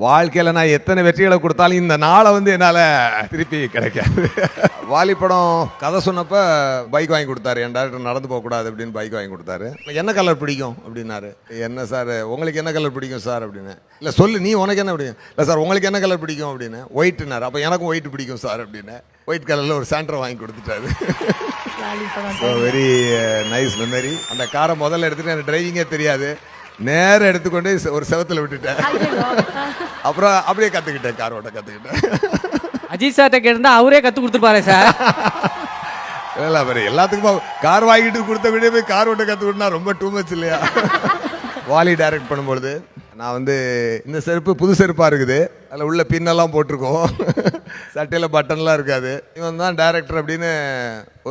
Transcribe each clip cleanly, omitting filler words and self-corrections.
வாழ்க்கையில் நான் எத்தனை வெற்றிகளை கொடுத்தாலும் இந்த நாளை வந்து என்னால் திருப்பி கிடைக்காது. வாலி படம் கதை சொன்னப்போ பைக் வாங்கி கொடுத்தாரு. என் டேரக்டர் நடந்து போகக்கூடாது அப்படின்னு பைக் வாங்கி கொடுத்தாரு. என்ன கலர் பிடிக்கும் அப்படின்னாரு. என்ன சார் உங்களுக்கு என்ன கலர் பிடிக்கும் சார் அப்படின்னு. இல்லை சொல்லு நீ உனக்கு என்ன பிடிக்கும். இல்லை சார் உங்களுக்கு என்ன கலர் பிடிக்கும் அப்படின்னு. ஒயிட்னாரு. அப்போ எனக்கும் ஒயிட் பிடிக்கும் சார் அப்படின்னு. ஒயிட் கலரில் ஒரு சாண்டரை வாங்கி கொடுத்துட்டாரு. Very nice memory. அந்த காரை முதல்ல எடுத்துகிட்டு எனக்கு டிரைவிங்கே தெரியாது. நேரம் எடுத்துக்கொண்டு ஒரு செவத்தில் விட்டுட்டேன். அப்புறம் அப்படியே கற்றுக்கிட்டேன், கார் ஓட்ட கற்றுக்கிட்டேன். அஜித் சார்ட்ட கேட்டிருந்தா அவரே கற்றுக் கொடுத்துருப்பாரு சார். இல்லை அவர் எல்லாத்துக்கும் கார் வாங்கிட்டு கொடுத்த விட போய் கார் ஓட்ட கற்றுக்கிட்டா ரொம்ப டூ மச் இல்லையா? வாலி டைரக்ட் பண்ணும்பொழுது நான் வந்து இந்த செருப்பு புது செருப்பாக இருக்குது, அதில் உள்ள பின்னெல்லாம் போட்டிருக்கோம், சட்டையில் பட்டன்லாம் இருக்காது. இவன் தான் டைரக்டர் அப்படின்னு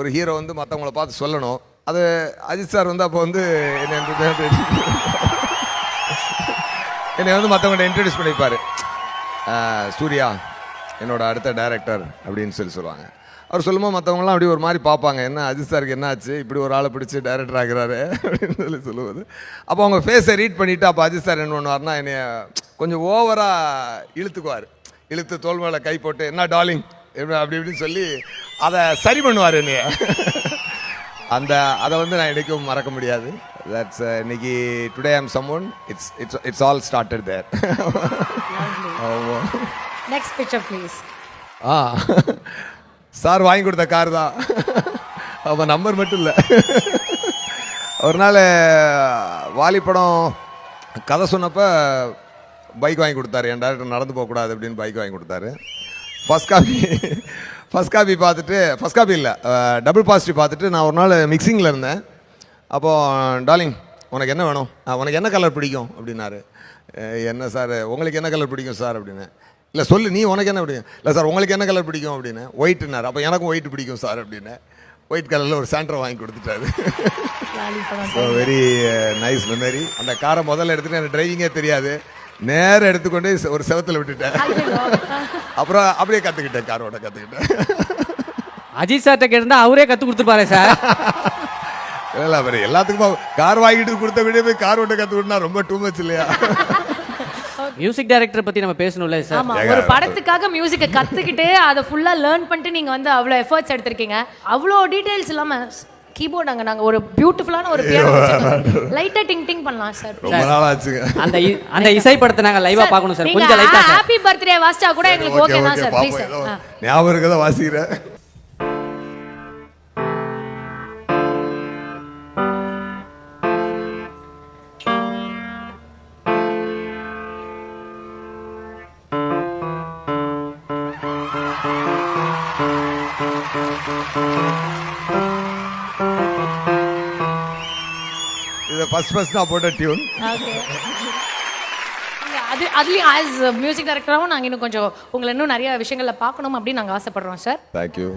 ஒரு ஹீரோ வந்து மற்றவங்கள பார்த்து சொல்லணும். அது அஜித் சார் வந்து அப்போ வந்து என்னை வந்து மற்றவங்கள்ட்ட இன்ட்ரடியூஸ் பண்ணிப்பார். சூர்யா என்னோட அடுத்த டைரக்டர் அப்படின்னு சொல்லுவாங்க. அவர் சொல்லும்போது மற்றவங்களாம் அப்படி ஒரு மாதிரி பார்ப்பாங்க, என்ன அஜித் சாருக்கு என்ன ஆச்சு இப்படி ஒரு ஆளை பிடிச்சி டைரக்டர் ஆகிறாரு அப்படின்னு சொல்லுவது. அப்போ அவங்க ஃபேஸை ரீட் பண்ணிவிட்டு அப்போ அஜித் சார் என்ன பண்ணுவார்னா என்னை கொஞ்சம் ஓவராக இழுத்துக்குவார். இழுத்து தோல் மேலே கை போட்டு என்ன டார்லிங் அப்படி இப்படின்னு சொல்லி அதை சரி பண்ணுவார் என்னைய. அதை வந்து நான் என்றைக்கும் மறக்க முடியாது. தட்ஸ் இன்னைக்கு today I am someone. It's all started there. Next picture please. Sir வாங்கி கொடுத்த கார் தான். அவன் நம்பர் மட்டும் இல்லை. ஒரு நாள் வாலி படம் கதை சொன்னப்போ பைக் வாங்கி கொடுத்தாரு. என் டேரக்டர் நடந்து போகக்கூடாது அப்படின்னு பைக் வாங்கி கொடுத்தாரு. ஃபஸ்ட் காப்பி பார்த்துட்டு, ஃபஸ்ட் காப்பி இல்லை டபுள் பாசிட்டிவ் பார்த்துட்டு நான் ஒரு நாள் மிக்சிங்கில் இருந்தேன். அப்போது டார்லிங் உனக்கு என்ன வேணும், உனக்கு என்ன கலர் பிடிக்கும் அப்படின்னாரு. என்ன சார் உங்களுக்கு என்ன கலர் பிடிக்கும் சார் அப்படின்னு. இல்லை சொல்லு நீ உனக்கு என்ன பிடிக்கும். இல்லை சார் உங்களுக்கு என்ன கலர் பிடிக்கும் அப்படின்னு. ஒயிட்னாரு. அப்போ எனக்கும் ஒயிட் பிடிக்கும் சார் அப்படின்னு. ஒயிட் கலரில் ஒரு சாண்டரை வாங்கி கொடுத்துட்டாரு. Very nice memory. அந்த காரை முதல்ல எடுத்துகிட்டு எனக்கு டிரைவிங்கே தெரியாது. நேரம் எடுத்துக்கொண்டு ஒரு செவத்தில் விட்டுட்டேன். அப்புறம் அப்படியே கற்றுக்கிட்டேன், கார் ஓட்ட கற்றுக்கிட்டேன். அஜித் சார்ட்ட கேட்டிருந்தா அவரே கற்றுக் கொடுத்துருப்பாரு சார். இல்லை அவர் எல்லாத்துக்கும் கார் வாங்கிட்டு கொடுத்த விட போய் கார் ஓட்ட கற்றுக்கிட்டா ரொம்ப டூ மச் இல்லையா? மியூசிக் டைரக்டர் பற்றி நம்ம பேசணும்ல சார். ஆமா, ஒரு படத்துக்காக மியூசிக்கை கற்றுக்கிட்டு அதை ஃபுல்லாக லேர்ன் பண்ணிட்டு நீங்கள் வந்து அவ்வளோ எஃபர்ட்ஸ் எடுத்திருக்கீங்க. அவ்வளோ டீட்டெயில்ஸ் இல்லாமல் கீபோர்ட் அங்கே நாங்கள் ஒரு பியூட்டிஃபுல்லான ஒரு பியானோ லைட்டாக டிங் டிங் பண்ணலாம் சார். ரொம்ப நாள் ஆச்சுங்க. அந்த இசை படத்தை நாங்கள் லைவாக பார்க்கணும் சார். கொஞ்சம் லைட்டாக ஹாப்பி பர்த்டே வாசிச்சா கூட எங்களுக்கு ஓகே தான் சார். Please sir. ஞாபகம் இருக்கதா வாசிக்கிறேன். இது ஃபர்ஸ்ட் நான் போட்ட டியூன். அதுலேயும் ஆஸ் மியூசிக் டைரக்டராகவும் நாங்கள் இன்னும் கொஞ்சம் உங்களை இன்னும் நிறைய விஷயங்களில் பார்க்கணும் அப்படின்னு நாங்கள் ஆசைப்படுறோம் சார். தேங்க்யூ.